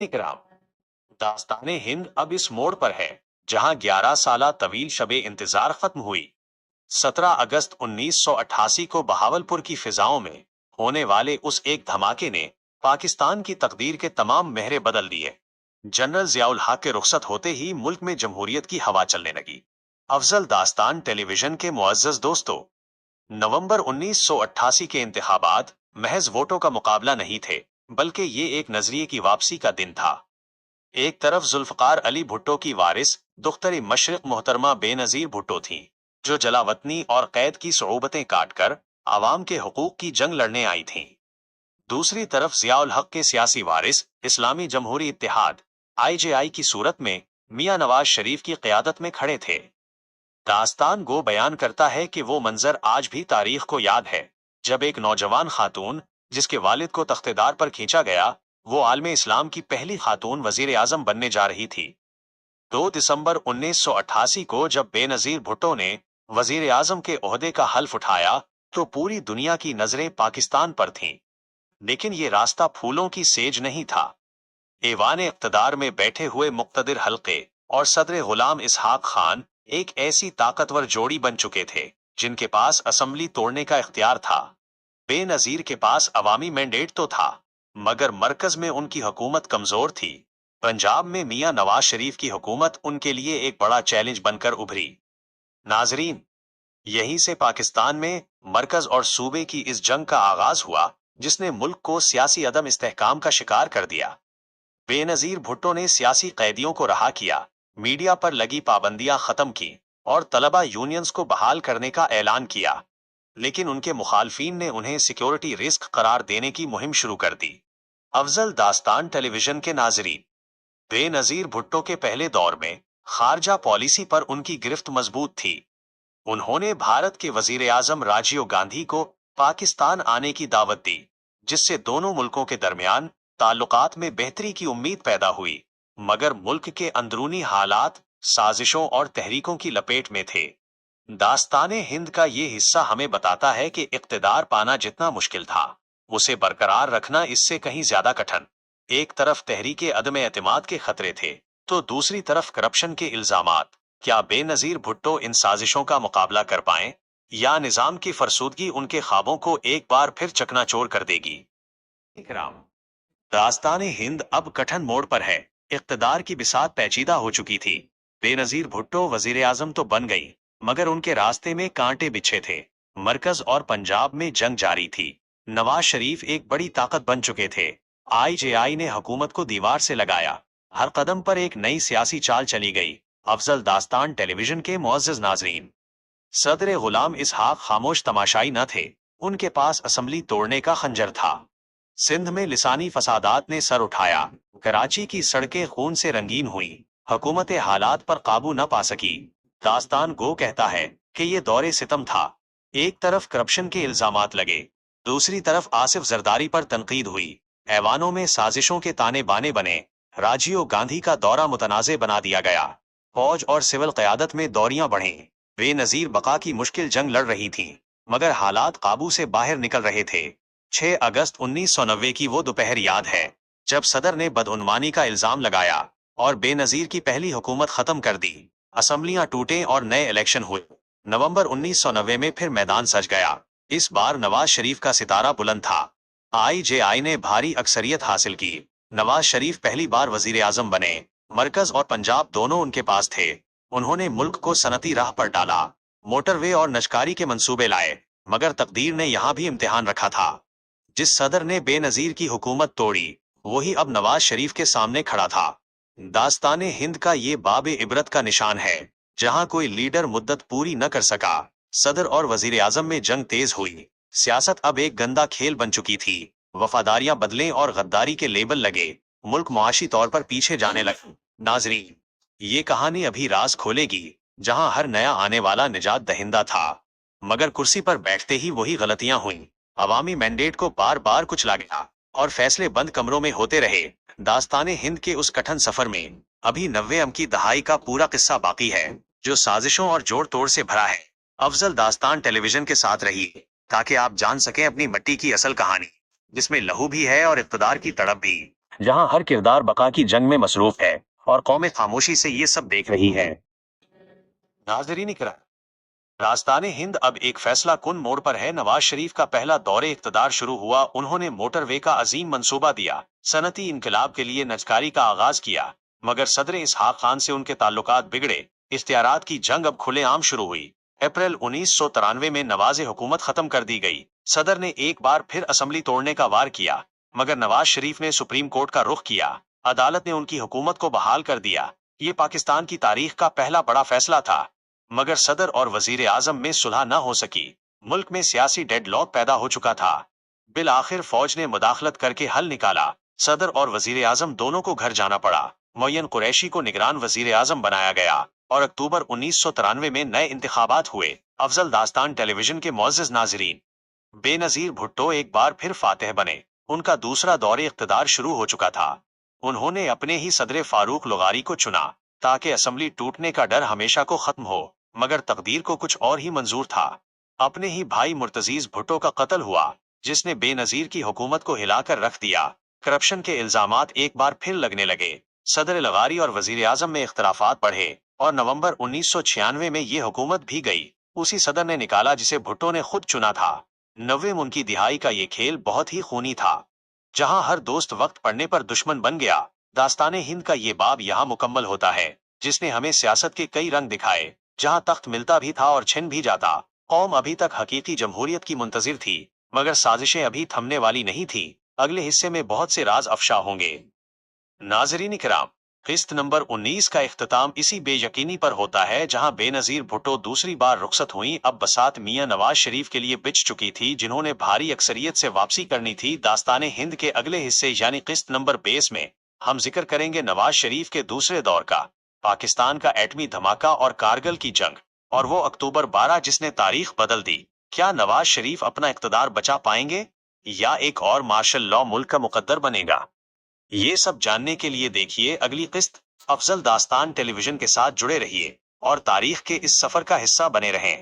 इकराम। दास्ताने हिंद अब इस मोड़ पर है जहां 11 साला तवील शबे इंतजार खत्म हुई। 17 अगस्त 1988 को बहावलपुर की फिजाओं में होने वाले उस एक धमाके ने पाकिस्तान की तकदीर के तमाम महरे बदल दिए। जनरल जियाउल हक के रुखसत होते ही मुल्क में जमहूरियत की हवा चलने लगी। अफजल दास्तान टेलीविजन के मुअज्जज दोस्तों, नवंबर 1988 के इंतखाबात महज वोटों का मुकाबला नहीं थे, बल्कि ये एक नजरिए की वापसी का दिन था। एक तरफ जुल्फकार अली भुट्टो की वारिस दुख्तर मशरिक मोहतरमा बेनजीर भुट्टो थीं, जो जलावतनी और कैद की सऊबतें काटकर आवाम के हुकूक की जंग लड़ने आई थीं। दूसरी तरफ जियाउल हक के सियासी वारिस इस्लामी जमहूरी इत्तेहाद IJI की सूरत में मियां नवाज शरीफ की क़यादत में खड़े थे। दास्तान गो बयान करता है कि वो मंजर आज भी तारीख को याद है, जब एक नौजवान खातून जिसके वालिद को तख्तेदार पर खींचा गया, वो आलमे इस्लाम की पहली खातून वजीर आजम बनने जा रही थी। 2 दिसंबर 1988 को जब बेनजीर भुट्टो ने वजीर आजम के ओहदे का हल्फ उठाया, तो पूरी दुनिया की नजरें पाकिस्तान पर थीं। लेकिन ये रास्ता फूलों की सेज नहीं था। ऐवान इक़्तिदार में बैठे हुए मुक़्तदिर हल्के और सदर गुलाम इसहाक खान एक ऐसी ताकतवर जोड़ी बन चुके थे जिनके पास असम्बली तोड़ने का इख्तियार था। बेनजीर के पास अवामी मैंडेट तो था, मगर मरकज में उनकी हुकूमत कमजोर थी। पंजाब में मियां नवाज शरीफ की हुकूमत उनके लिए एक बड़ा चैलेंज बनकर उभरी। नाजरीन, यहीं से पाकिस्तान में मरकज और सूबे की इस जंग का आगाज हुआ, जिसने मुल्क को सियासी अदम इस्तेहकाम का शिकार कर दिया। बेनजीर भुट्टो ने सियासी कैदियों को रहा किया, मीडिया पर लगी पाबंदियां खत्म की और तलबा यूनियंस को बहाल करने का ऐलान किया। लेकिन उनके मुखालफीन ने उन्हें सिक्योरिटी रिस्क करार देने की मुहिम शुरू कर दी। अफजल दास्तान टेलीविजन के नाजरीन, बेनजीर भुट्टो के पहले दौर में खारजा पॉलिसी पर उनकी गिरफ्त मजबूत थी। उन्होंने भारत के वजीर आजम राजीव गांधी को पाकिस्तान आने की दावत दी, जिससे दोनों मुल्कों के दरमियान ताल्लुकात में बेहतरी की उम्मीद पैदा हुई। मगर मुल्क के अंदरूनी हालात साजिशों और तहरीकों की लपेट में थे। दास्ताने हिंद का ये हिस्सा हमें बताता है कि इक़्तिदार पाना जितना मुश्किल था, उसे बरकरार रखना इससे कहीं ज्यादा कठिन। एक तरफ तहरीके अदम एतमाद के खतरे थे, तो दूसरी तरफ करप्शन के इल्जामात। क्या बेनजीर भुट्टो इन साजिशों का मुकाबला कर पाएं, या निजाम की फरसूदगी उनके ख्वाबों को एक बार फिर चकनाचूर कर देगी? इकराम। दास्ताने हिंद अब कठिन मोड़ पर है। इक़्तिदार की बिसात पेचीदा हो चुकी थी। बेनजीर भुट्टो वजीर आजम तो बन गई, मगर उनके रास्ते में कांटे बिछे थे। मरकज और पंजाब में जंग जारी थी। नवाज शरीफ एक बड़ी ताकत बन चुके थे। IJI ने हुकूमत को दीवार से लगाया। हर कदम पर एक नई सियासी चाल चली गई। अफजल दास्तान टेलीविजन के मुअज्जज नाजरीन, सदर गुलाम इसहाक खामोश तमाशाई न थे, उनके पास असम्बली तोड़ने का खंजर था। सिंध में लिसानी फसादात ने सर उठाया, कराची की सड़कें खून से रंगीन हुई, हुकूमत हालात पर काबू न पा सकी। दास्तान गो कहता है कि ये दौरे सितम था। एक तरफ करप्शन के इल्जामात लगे, दूसरी तरफ आसिफ जरदारी पर तनकीद हुई। ऐवानों में साजिशों के ताने बाने बने। राजीव गांधी का दौरा मुतनाज़े बना दिया गया। फौज और सिविल क़यादत में दौरियां बढ़ीं। बेनजीर बका की मुश्किल जंग लड़ रही थी, मगर हालात काबू से बाहर निकल रहे थे। 6 अगस्त 1990 की वो दोपहर याद है, जब सदर ने बदउनवानी का इल्जाम लगाया और बेनजीर की पहली हुकूमत खत्म कर दी। असम्बलियां टूटे और नए इलेक्शन हुए। नवंबर 1990 में फिर मैदान सज गया। इस बार नवाज शरीफ का सितारा बुलंद था। IJI ने भारी अक्सरियत हासिल की। नवाज शरीफ पहली बार वजीर आजम बने। मरकज और पंजाब दोनों उनके पास थे। उन्होंने मुल्क को सनती राह पर डाला, मोटरवे और नशकारी के मंसूबे लाए। मगर तकदीर ने यहाँ भी इम्तिहान रखा था। जिस सदर ने बेनजीर की हुकूमत तोड़ी, वही अब नवाज शरीफ के सामने खड़ा था। दास्ताने हिंद का ये बाब इबरत का निशान है, जहां कोई लीडर मुद्दत पूरी न कर सका। सदर और वजीर आजम में जंग तेज हुई। सियासत अब एक गंदा खेल बन चुकी थी। वफादारियां बदलें और गद्दारी के लेबल लगे। मुल्क मुआशी तौर पर पीछे जाने लगा। नाजरीन, ये कहानी अभी राज खोलेगी, जहां हर नया आने वाला निजात दहिंदा था, मगर कुर्सी पर बैठते ही वही गलतियां हुई। अवामी मैंडेट को बार बार कुचला गया और फैसले बंद कमरों में होते रहे। दास्ताने हिंद के उस कठिन सफर में अभी 90 की दहाई का पूरा किस्सा बाकी है, जो साजिशों और जोड़ तोड़ से भरा है। अफजल दास्तान टेलीविजन के साथ रहिए, ताकि आप जान सकें अपनी मट्टी की असल कहानी, जिसमें लहू भी है और इक़्तिदार की तड़प भी। जहां हर किरदार बका की जंग में मसरूफ है और कौमें खामोशी से ये सब देख रही है। नाजरीन इकराम, राजधानी हिंद अब एक फैसला कुन मोड़ पर है। नवाज शरीफ का पहला दौरे इख्तदार शुरू हुआ। उन्होंने मोटरवे का अजीम मंसूबा दिया, सनती इनकलाब के लिए नजकारी का आगाज किया, मगर सदर इसहाक खान से उनके ताल्लुकात बिगड़े। इख्तियारात की जंग अब खुलेआम शुरू हुई। अप्रैल 1993 में नवाज हुकूमत खत्म कर दी गई। सदर ने एक बार फिर असम्बली तोड़ने का वार किया, मगर नवाज शरीफ ने सुप्रीम कोर्ट का रुख किया। अदालत ने उनकी हुकूमत को बहाल कर दिया। ये पाकिस्तान की तारीख का पहला बड़ा फैसला था, मगर सदर और वजीर आजम में सुलह न हो सकी। मुल्क में सियासी डेडलॉक पैदा हो चुका था। बिल आखिर फौज ने मुदाखलत करके हल निकाला। सदर और वजीर आजम दोनों को घर जाना पड़ा। मोयन कुरैशी को निगरान वजीर आजम बनाया गया और अक्टूबर 1993 में नए इंतखाबात हुए। अफजल दास्तान टेलीविजन के मुअज़्ज़ज़ नाजरीन, बेनजीर भुट्टो एक बार फिर फातेह बने। उनका दूसरा दौरे इख्तिदार शुरू हो चुका था। उन्होंने अपने ही सदर फारूक लुगारी को चुना ताकि असम्बली टूटने का डर हमेशा को खत्म हो, मगर तकदीर को कुछ और ही मंजूर था। अपने ही भाई मुर्तजीज भुट्टो का कत्ल हुआ, जिसने बेनजीर की हुकूमत को हिलाकर रख दिया। करप्शन के इल्जामात एक बार फिर लगने लगे। सदर लगारी और वजीर आजम में इख्तलाफात बढ़े और नवंबर 1996 में ये हुकूमत भी गई। उसी सदर ने निकाला जिसे भुट्टो ने खुद चुना था। 90 में उनकी दिहाई का ये खेल बहुत ही खूनी था, जहां हर दोस्त वक्त पड़ने पर दुश्मन बन गया। दास्ताने हिंद का ये बाब यहाँ मुकम्मल होता है, जिसने हमें सियासत के कई रंग दिखाए, जहां तख्त मिलता भी था और छिन भी जाता। कौम अभी तक हकीकी जमहूरियत की मुंतजिर थी, मगर साजिशें अभी थमने वाली नहीं थी। अगले हिस्से में बहुत से राज अफशा होंगे। नाजरीन इकराम, किस्त नंबर 19 का इख्तिताम इसी बेयकीनी पर होता है जहां बेनजीर भुट्टो दूसरी बार रुखसत हुई। अब बसात मियां नवाज शरीफ के लिए बिछ चुकी थी, जिन्होंने भारी अक्सरियत से वापसी करनी थी। दास्ताने हिंद के अगले हिस्से यानी किस्त नंबर 20 में हम जिक्र करेंगे नवाज शरीफ के दूसरे दौर का, पाकिस्तान का एटमी धमाका और कारगिल की जंग, और वो अक्टूबर 12 जिसने तारीख बदल दी। क्या नवाज शरीफ अपना इख्तदार बचा पाएंगे या एक और मार्शल लॉ मुल्क का मुकद्दर बनेगा? ये सब जानने के लिए देखिए अगली किस्त। अफजल दास्तान टेलीविजन के साथ जुड़े रहिए और तारीख के इस सफर का हिस्सा बने रहें।